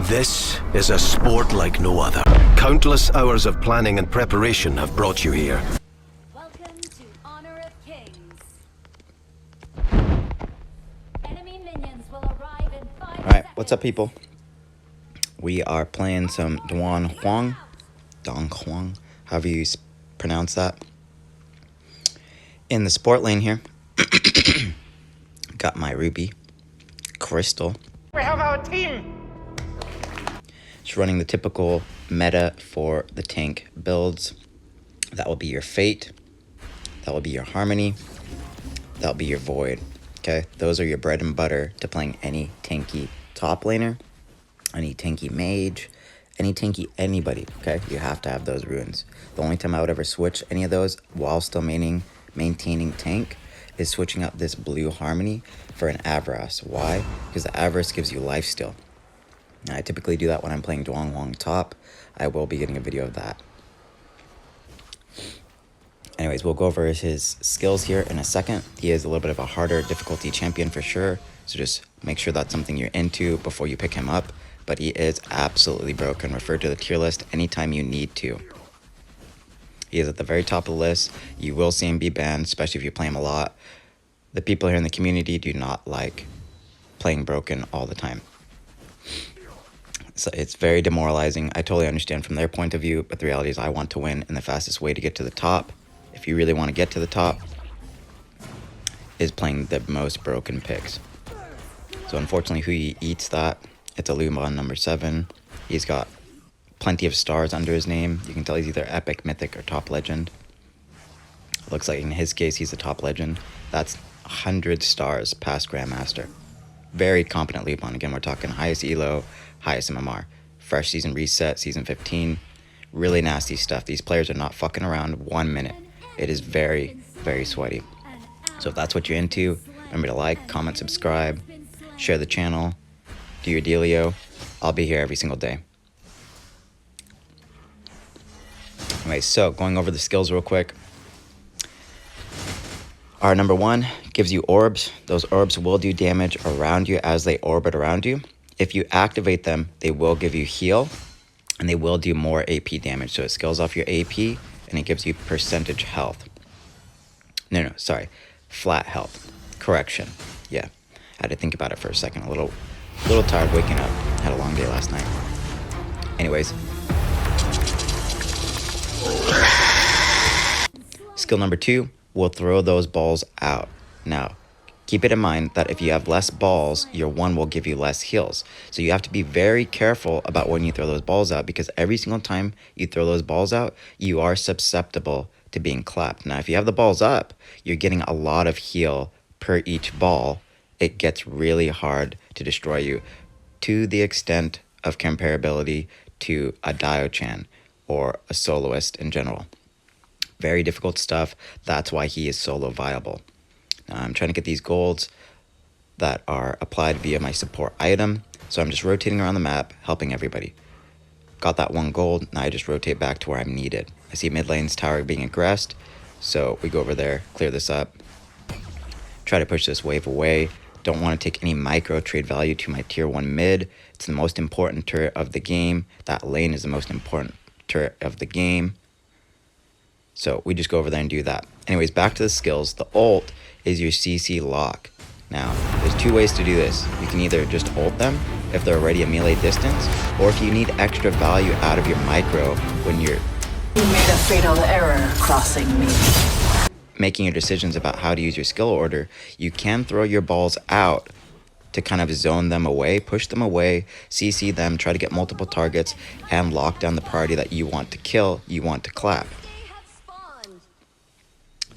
This is a sport like no other. Countless hours of planning and preparation have brought you here. Welcome to Honor of Kings. Enemy minions will arrive in 5 seconds. Alright, what's up, people? We are playing some Donhuang, however you pronounce that. In the sport lane here, got my Ruby, Crystal. We have our team! Just running the typical meta for the tank builds. That will be your Fate, that will be your Harmony, that will be your Void. Okay, those are your bread and butter to playing any tanky top laner, any tanky mage, any tanky anybody. Okay, you have to have those runes. The only time I would ever switch any of those while still maintaining tank is switching out this blue Harmony for an Avarice. Why? Because the Avarice gives you lifesteal. I typically do that when I'm playing Donhuang top. I will be getting a video of that. Anyways, we'll go over his skills here in a second. He is a little bit of a harder difficulty champion for sure, so just make sure that's something you're into before you pick him up. But he is absolutely broken. Refer to the tier list anytime you need to. He is at the very top of the list. You will see him be banned, especially if you play him a lot. The people here in the community do not like playing broken all the time. So it's very demoralizing. I totally understand from their point of view, but the reality is I want to win, and the fastest way to get to the top, if you really want to get to the top, is playing the most broken picks. So unfortunately, who eats that? It's a Lumon number 7. He's got plenty of stars under his name. You can tell he's either epic, mythic, or top legend. Looks like in his case, he's a top legend. That's 100 stars past Grandmaster. Very competent Lumon. Again, we're talking highest elo, highest MMR. Fresh season reset, season 15. Really nasty stuff. These players are not fucking around 1 minute. It is very, very sweaty. So if that's what you're into, remember to like, comment, subscribe, share the channel, do your dealio. I'll be here every single day. Anyway, so going over the skills real quick. Our number 1 gives you orbs. Those orbs will do damage around you as they orbit around you. If you activate them, they will give you heal, and they will do more AP damage. So it scales off your AP, and it gives you percentage health. No, sorry. Flat health. Correction. Yeah. I had to think about it for a second. A little tired waking up. Had a long day last night. Anyways. Skill number 2 will throw those balls out. Now, keep it in mind that if you have less balls, your 1 will give you less heals. So you have to be very careful about when you throw those balls out, because every single time you throw those balls out, you are susceptible to being clapped. Now, if you have the balls up, you're getting a lot of heal per each ball. It gets really hard to destroy you to the extent of comparability to a Dio-chan or a soloist in general. Very difficult stuff. That's why he is solo viable. Now, I'm trying to get these golds that are applied via my support item. So I'm just rotating around the map, helping everybody. Got that 1 gold. Now I just rotate back to where I'm needed. I see mid lane's tower being aggressed. So we go over there, clear this up. Try to push this wave away. Don't want to take any micro trade value to my tier 1 mid. It's the most important turret of the game. That lane is the most important turret of the game. So we just go over there and do that. Anyways, back to the skills. The ult is your CC lock. Now, there's 2 ways to do this. You can either just ult them if they're already a melee distance, or if you need extra value out of your micro when you're made a fatal error crossing me. Making your decisions about how to use your skill order, you can throw your balls out to kind of zone them away, push them away, CC them, try to get multiple targets, and lock down the priority that you want to kill, you want to clap.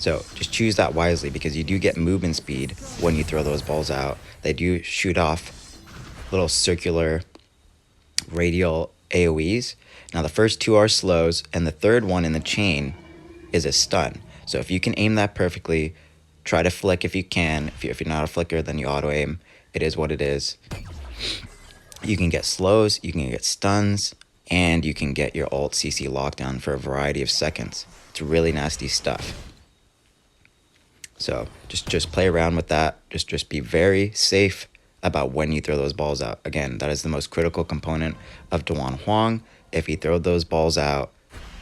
So just choose that wisely, because you do get movement speed when you throw those balls out. They do shoot off little circular radial AoEs. Now the first 2 are slows, and the third one in the chain is a stun. So if you can aim that perfectly, try to flick if you can. If you're not a flicker, then you auto aim. It is what it is. You can get slows, you can get stuns, and you can get your ult CC lockdown for a variety of seconds. It's really nasty stuff. So just play around with that. Just be very safe about when you throw those balls out. Again, that is the most critical component of Donhuang. If you throw those balls out,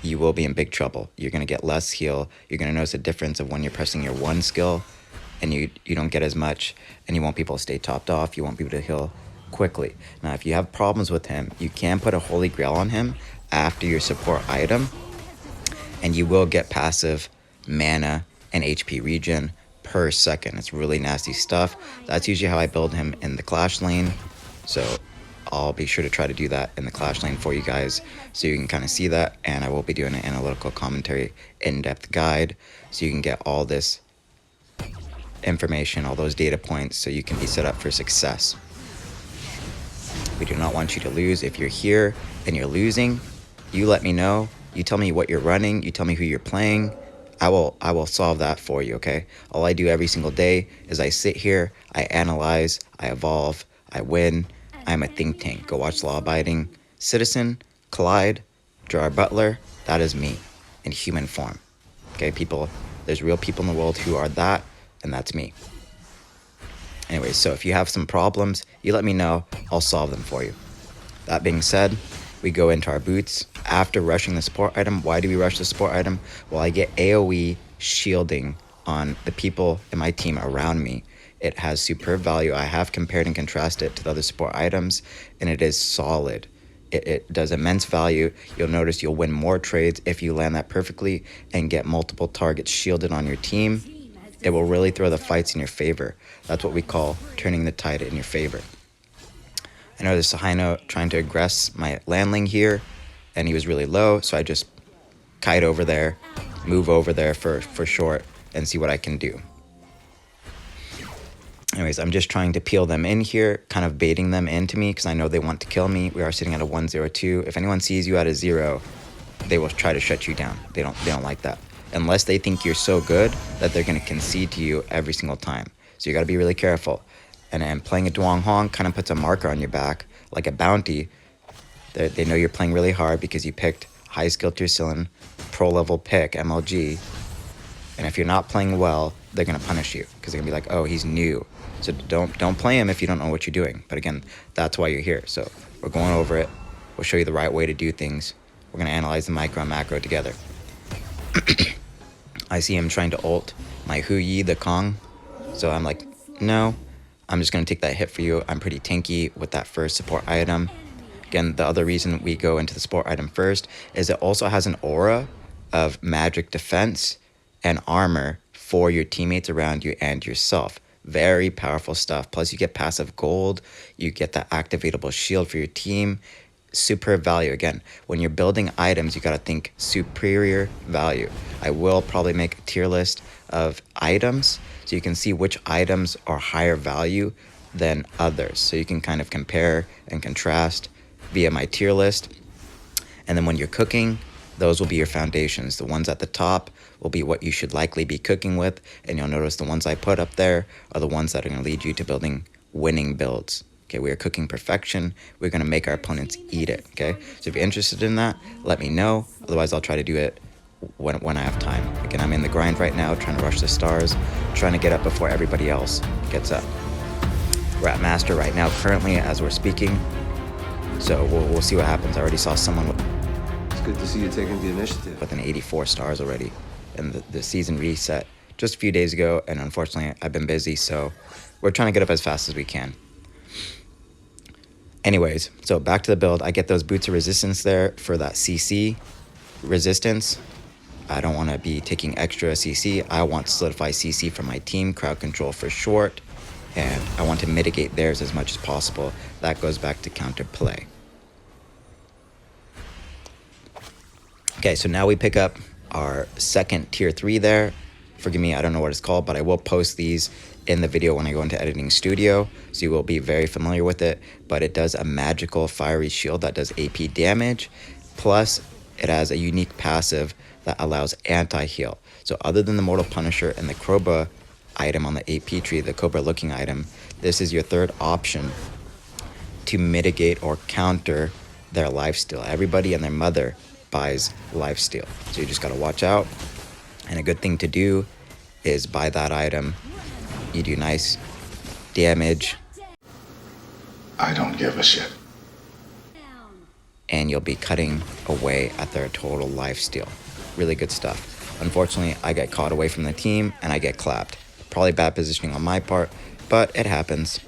you will be in big trouble. You're going to get less heal. You're going to notice a difference of when you're pressing your one skill and you don't get as much, and you want people to stay topped off. You want people to heal quickly. Now, if you have problems with him, you can put a Holy Grail on him after your support item, and you will get passive mana and HP regen per second. It's really nasty stuff. That's usually how I build him in the Clash lane. So I'll be sure to try to do that in the Clash lane for you guys so you can kind of see that. And I will be doing an analytical commentary in-depth guide so you can get all this information, all those data points, so you can be set up for success. We do not want you to lose. If you're here and you're losing, you let me know. You tell me what you're running. You tell me who you're playing. I will solve that for you, okay? All I do every single day is I sit here, I analyze, I evolve, I win. I'm a think tank. Go watch Law Abiding Citizen, Collide, Gerard Butler. That is me in human form. Okay, people, there's real people in the world who are that, and that's me. Anyway, so if you have some problems, you let me know. I'll solve them for you. That being said, we go into our boots. After rushing the support item, why do we rush the support item? Well, I get AoE shielding on the people in my team around me. It has superb value. I have compared and contrasted it to the other support items, and it is solid. It does immense value. You'll notice you'll win more trades if you land that perfectly and get multiple targets shielded on your team. It will really throw the fights in your favor. That's what we call turning the tide in your favor. I know there's Sahino trying to aggress my landling here, and he was really low, so I just kite over there, move over there for short, and see what I can do. Anyways, I'm just trying to peel them in here, kind of baiting them into me, because I know they want to kill me. We are sitting at a 1-0-2. If anyone sees you at a 0, they will try to shut you down. They don't like that. Unless they think you're so good that they're going to concede to you every single time. So you got to be really careful. And playing a Donhuang kind of puts a marker on your back, like a bounty. They know you're playing really hard because you picked high skill tier Cylin, pro level pick, MLG. And if you're not playing well, they're going to punish you because they're going to be like, oh, he's new. So don't play him if you don't know what you're doing. But again, that's why you're here. So we're going over it. We'll show you the right way to do things. We're going to analyze the micro and macro together. I see him trying to ult my Hu Yi, the Kong. So I'm like, no, I'm just going to take that hit for you. I'm pretty tanky with that first support item. Again, the other reason we go into the support item first is it also has an aura of magic defense and armor for your teammates around you and yourself. Very powerful stuff. Plus you get passive gold. You get that activatable shield for your team. Super value. Again, when you're building items, you got to think superior value. I will probably make a tier list of items so you can see which items are higher value than others. So you can kind of compare and contrast via my tier list. And then when you're cooking, those will be your foundations. The ones at the top will be what you should likely be cooking with. And you'll notice the ones I put up there are the ones that are going to lead you to building winning builds. Okay, we are cooking perfection. We're going to make our opponents eat it, okay? So if you're interested in that, let me know. Otherwise, I'll try to do it when I have time. Again, I'm in the grind right now, trying to rush the stars, trying to get up before everybody else gets up. We're at Master right now, currently, as we're speaking. So we'll see what happens. I already saw someone It's good to see you taking the initiative. with an 84 stars already. And the season reset just a few days ago, and unfortunately, I've been busy, so we're trying to get up as fast as we can. Anyways, so back to the build. I get those boots of resistance there for that CC resistance. I don't want to be taking extra CC. I want to solidify CC for my team, crowd control for short, and I want to mitigate theirs as much as possible. That goes back to counter play. Okay, so now we pick up our second tier 3 there. Forgive me, I don't know what it's called, but I will post these in the video when I go into editing studio, so you will be very familiar with it. But it does a magical fiery shield that does AP damage, plus it has a unique passive that allows anti-heal. So other than the Mortal Punisher and the Cobra item on the AP tree, the Cobra looking item, this is your third option to mitigate or counter their lifesteal. Everybody and their mother buys lifesteal, so you just got to watch out. And a good thing to do is buy that item. You do nice damage I don't give a shit. And you'll be cutting away at their total lifesteal. Really good stuff. Unfortunately, I get caught away from the team and I get clapped. Probably bad positioning on my part, but it happens.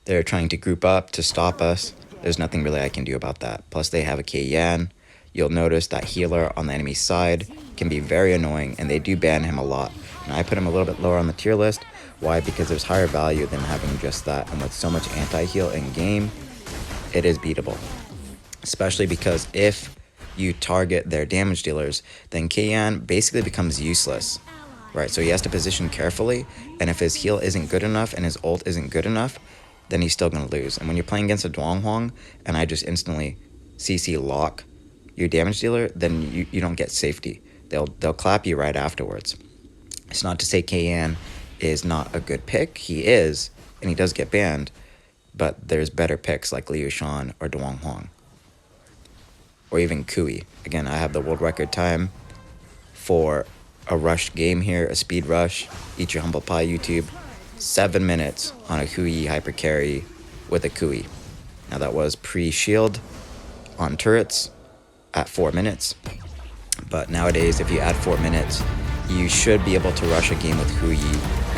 They're trying to group up to stop us. There's nothing really I can do about that. Plus they have a Yan. You'll notice that healer on the enemy side can be very annoying, and they do ban him a lot. And I put him a little bit lower on the tier list. Why? Because there's higher value than having just that, and with so much anti-heal in game, it is beatable. Especially because if you target their damage dealers, then Yan basically becomes useless. Right, so he has to position carefully, and if his heal isn't good enough and his ult isn't good enough, then he's still going to lose. And when you're playing against a Donhuang, and I just instantly CC lock your damage dealer, then you don't get safety. They'll clap you right afterwards. It's not to say Yan is not a good pick. He is, and he does get banned, but there's better picks like Liu Shan or Donhuang. Or even Kui. Again, I have the world record time for a rush game here, a speed rush. Eat your humble pie, YouTube. 7 minutes on a Kui hyper carry with a Kui. Now that was pre-shield on turrets at 4 minutes. But nowadays, if you add 4 minutes, you should be able to rush a game with Hui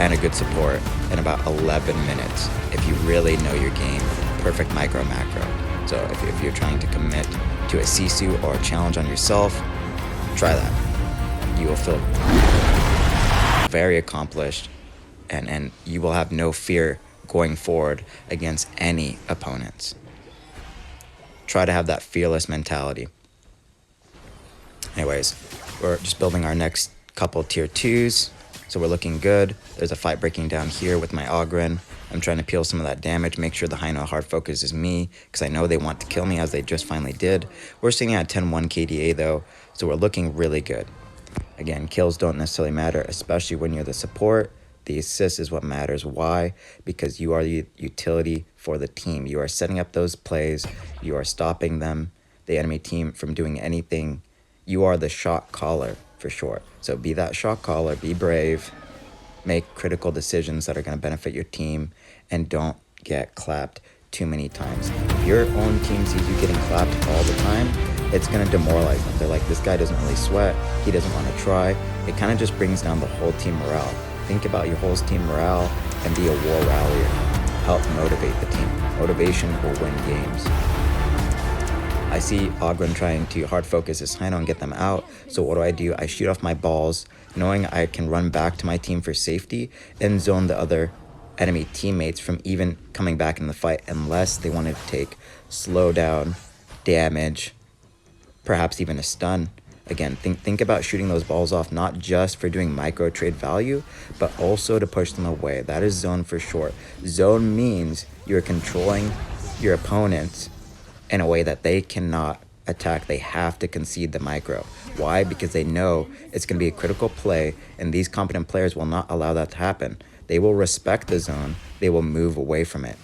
and a good support in about 11 minutes if you really know your game. Perfect micro macro. So if you're trying to commit to a Sisu or a challenge on yourself, try that. You will feel very accomplished, and you will have no fear going forward against any opponents. Try to have that fearless mentality. Anyways, we're just building our next couple tier 2s, so we're looking good. There's a fight breaking down here with my Ogren. I'm trying to peel some of that damage, make sure the Hino hard focus is me, because I know they want to kill me, as they just finally did. We're sitting at 10-1 KDA though, so we're looking really good. Again, kills don't necessarily matter, especially when you're the support. The assist is what matters. Why? Because you are the utility for the team. You are setting up those plays. You are stopping them, the enemy team, from doing anything. You are the shot caller, for short. So be that shot caller, be brave, make critical decisions that are going to benefit your team, and don't get clapped too many times. If your own team sees you getting clapped all the time, it's going to demoralize them. They're like, this guy doesn't really sweat, he doesn't want to try. It kind of just brings down the whole team morale. Think about your whole team morale and be a war rallier. Help motivate the team. Motivation will win games. I see Ogren trying to hard focus his Hino and get them out. So what do? I shoot off my balls, knowing I can run back to my team for safety and zone the other enemy teammates from even coming back in the fight, unless they wanted to take slowdown, damage, perhaps even a stun. Again, think about shooting those balls off, not just for doing micro trade value, but also to push them away. That is zone for short. Zone means you're controlling your opponents in a way that they cannot attack. They have to concede the micro. Why? Because they know it's going to be a critical play, and these competent players will not allow that to happen. They will respect the zone. They will move away from it.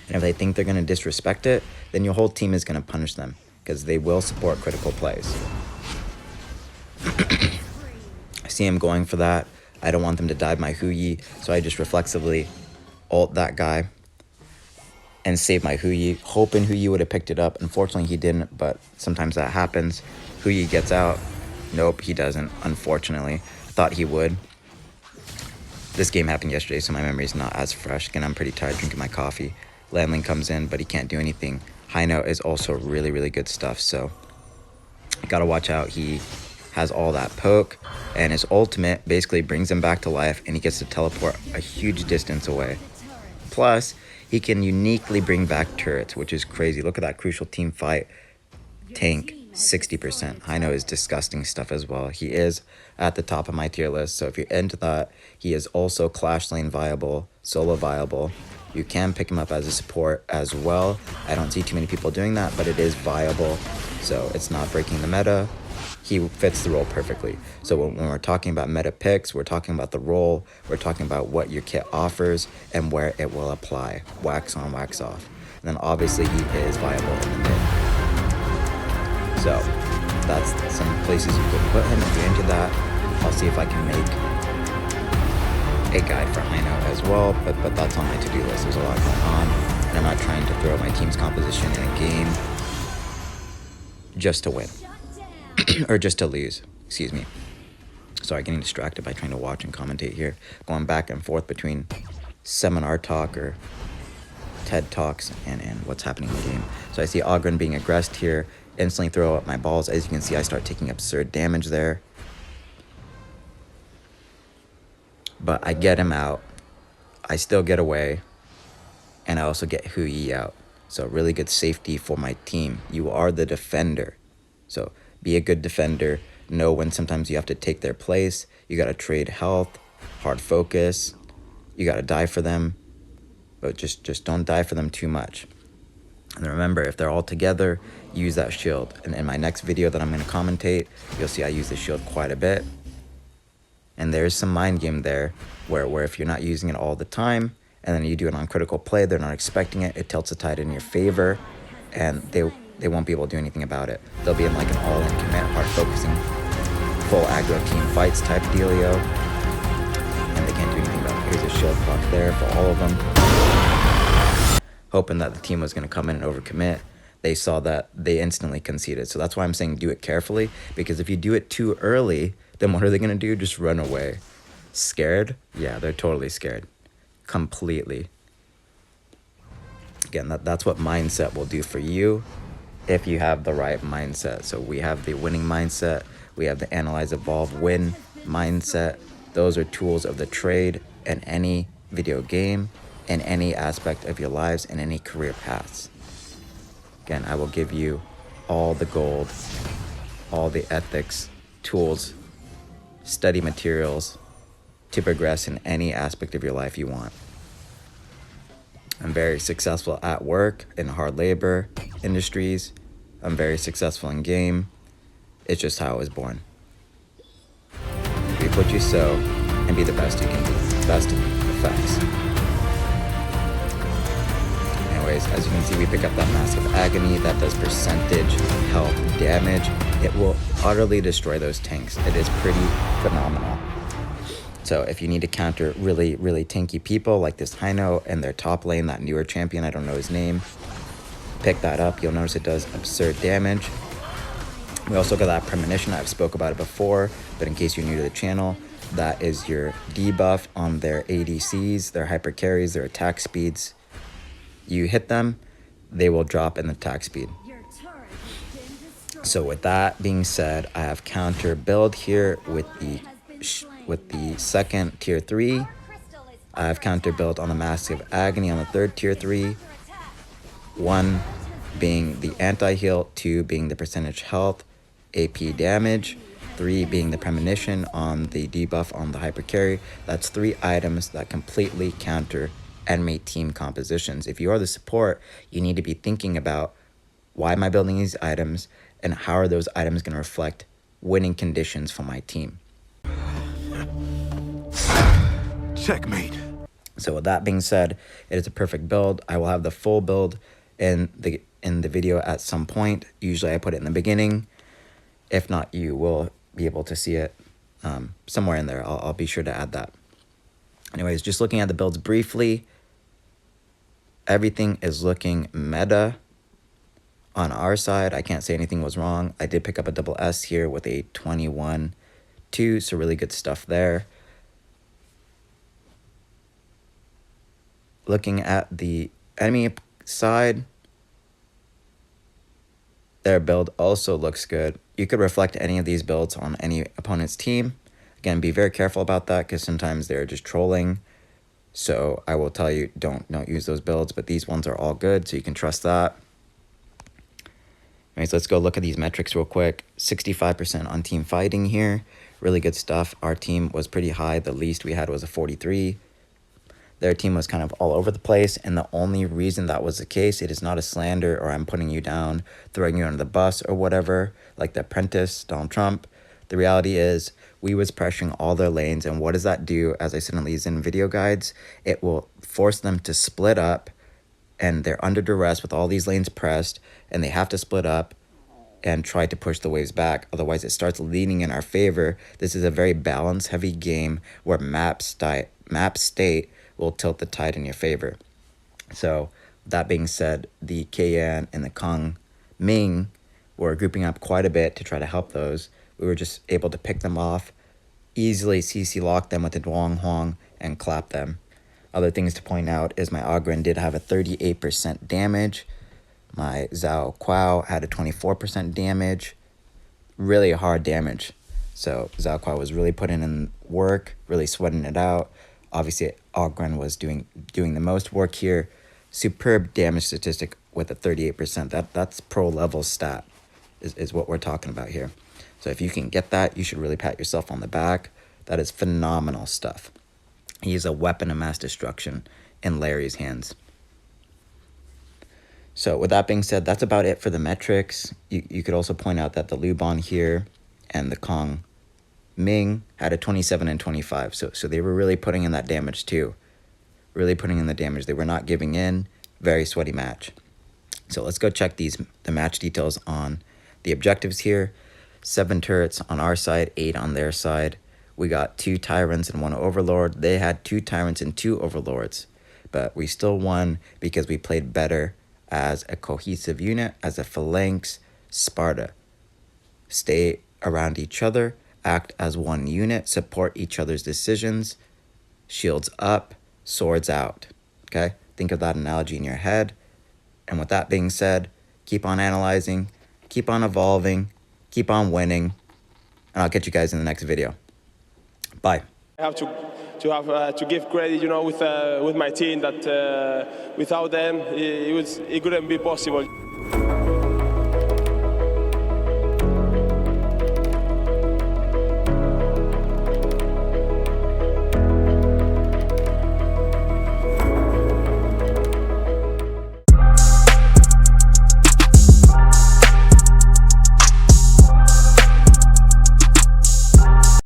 And if they think they're going to disrespect it, then your whole team is going to punish them, because they will support critical plays. I see him going for that. I don't want them to dive my Hui, so I just reflexively ult that guy and save my Hui, hoping Hui would have picked it up. Unfortunately, he didn't, but sometimes that happens. Hui gets out. Nope, he doesn't, unfortunately. I thought he would. This game happened yesterday, so my memory is not as fresh. Again, I'm pretty tired drinking my coffee. Landling comes in, but he can't do anything. Hino is also really, really good stuff, so gotta watch out. He has all that poke, and his ultimate basically brings him back to life, and he gets to teleport a huge distance away. Plus, he can uniquely bring back turrets, which is crazy. Look at that crucial team fight. Tank, 60%. Hino is disgusting stuff as well. He is at the top of my tier list, so if you're into that, he is also Clash Lane viable, solo viable. You can pick him up as a support as well. I don't see too many people doing that, but it is viable, so it's not breaking the meta. He fits the role perfectly. So when we're talking about meta picks, we're talking about the role, we're talking about what your kit offers and where it will apply. Wax on, wax off. And then obviously he is viable in the mid. So that's some places you could put him if you're into that. I'll see if I can make a guide for Hino as well, but that's on my to-do list. There's a lot going on, and I'm not trying to throw my team's composition in a game just to win. Or just to lose, excuse me. Sorry, getting distracted by trying to watch and commentate here. Going back and forth between seminar talk or TED Talks and what's happening in the game. So I see Ogren being aggressed here. Instantly throw up my balls. As you can see, I start taking absurd damage there. But I get him out. I still get away. And I also get Hu Yi out. So really good safety for my team. You are the defender. So be a good defender. Know when sometimes you have to take their place. You got to trade health, hard focus. You got to die for them. But just don't die for them too much. And remember, if they're all together, use that shield. And in my next video that I'm going to commentate, you'll see I use the shield quite a bit. And there's some mind game there where if you're not using it all the time, and then you do it on critical play, they're not expecting it, it tilts the tide in your favor, and they won't be able to do anything about it. They'll be in like an all-in commit, hard focusing, full aggro team fights type dealio, and they can't do anything about it. Here's a shield block there for all of them. Hoping that the team was going to come in and overcommit. They saw that, they instantly conceded. So that's why I'm saying do it carefully, because if you do it too early, then what are they going to do? Just run away. Scared? Yeah, they're totally scared. Completely. Again, that's what mindset will do for you if you have the right mindset. So we have the winning mindset. We have the analyze, evolve, win mindset. Those are tools of the trade in any video game, in any aspect of your lives, in any career paths. Again, I will give you all the gold, all the ethics, tools, study materials to progress in any aspect of your life you want. I'm very successful at work, in hard labor industries. I'm very successful in game. It's just how I was born. Reap what you sow and be the best you can be. Best effects. Anyways, as you can see, we pick up that massive agony that does percentage health damage. It will utterly destroy those tanks. It is pretty phenomenal. So if you need to counter really, really tanky people like this Hino and their top lane, that newer champion, I don't know his name, pick that up. You'll notice it does absurd damage. We also got that premonition. I've spoke about it before, but in case you're new to the channel, that is your debuff on their ADCs, their hyper carries, their attack speeds. You hit them, they will drop in the attack speed. So with that being said, I have counter build here with the second tier 3. I have counter build on the massive agony on the third tier 3. 1 being the anti-heal, 2 being the percentage health, AP damage, 3 being the premonition on the debuff on the hyper carry. That's 3 items that completely counter enemy team compositions. If you are the support, you need to be thinking about, why am I building these items and how are those items going to reflect winning conditions for my team? Checkmate. So with that being said, it is a perfect build. I will have the full build in the video at some point. Usually I put it in the beginning. If not, you will be able to see it somewhere in there. I'll be sure to add that. Anyways, just looking at the builds briefly, everything is looking meta on our side. I can't say anything was wrong. I did pick up a double S here with a 21-2, so really good stuff there. Looking at the enemy side, their build also looks good. You could reflect any of these builds on any opponent's team. Again, be very careful about that because sometimes they're just trolling. So I will tell you, don't use those builds, but these ones are all good, so you can trust that. Anyways, let's go look at these metrics real quick. 65% on team fighting here. Really good stuff. Our team was pretty high. The least we had was a 43. Their team was kind of all over the place, and the only reason that was the case, it is not a slander or I'm putting you down, throwing you under the bus or whatever, like the apprentice, Donald Trump. The reality is we was pressuring all their lanes, and what does that do? As I said in these video guides, it will force them to split up, and they're under duress with all these lanes pressed, and they have to split up and try to push the waves back. Otherwise, it starts leaning in our favor. This is a very balance-heavy game where maps map state will tilt the tide in your favor. So that being said, the Kayan and the Kong Ming were grouping up quite a bit to try to help those. We were just able to pick them off, easily CC lock them with the Donhuang and clap them. Other things to point out is my Ogren did have a 38% damage. My Zhao Kuo had a 24% damage. Really hard damage. So Zhao Kuo was really putting in work, really sweating it out. Obviously, Ogren was doing the most work here. Superb damage statistic with a 38%. That's pro level stat is what we're talking about here. So if you can get that, you should really pat yourself on the back. That is phenomenal stuff. He is a weapon of mass destruction in Larry's hands. So with that being said, that's about it for the metrics. You could also point out that the Luban here and the Kong Ming had a 27 and 25. So they were really putting in that damage too. Really putting in the damage. They were not giving in. Very sweaty match. So let's go check the match details on the objectives here. 7 turrets on our side, 8 on their side. We got 2 Tyrants and 1 Overlord. They had 2 Tyrants and 2 Overlords. But we still won because we played better as a cohesive unit, as a phalanx Sparta. Stay around each other, act as one unit, support each other's decisions, shields up, swords out. Okay? Think of that analogy in your head. And with that being said, keep on analyzing, keep on evolving, keep on winning, and I'll catch you guys in the next video. Bye. I have to give credit, with my team that without them it couldn't be possible.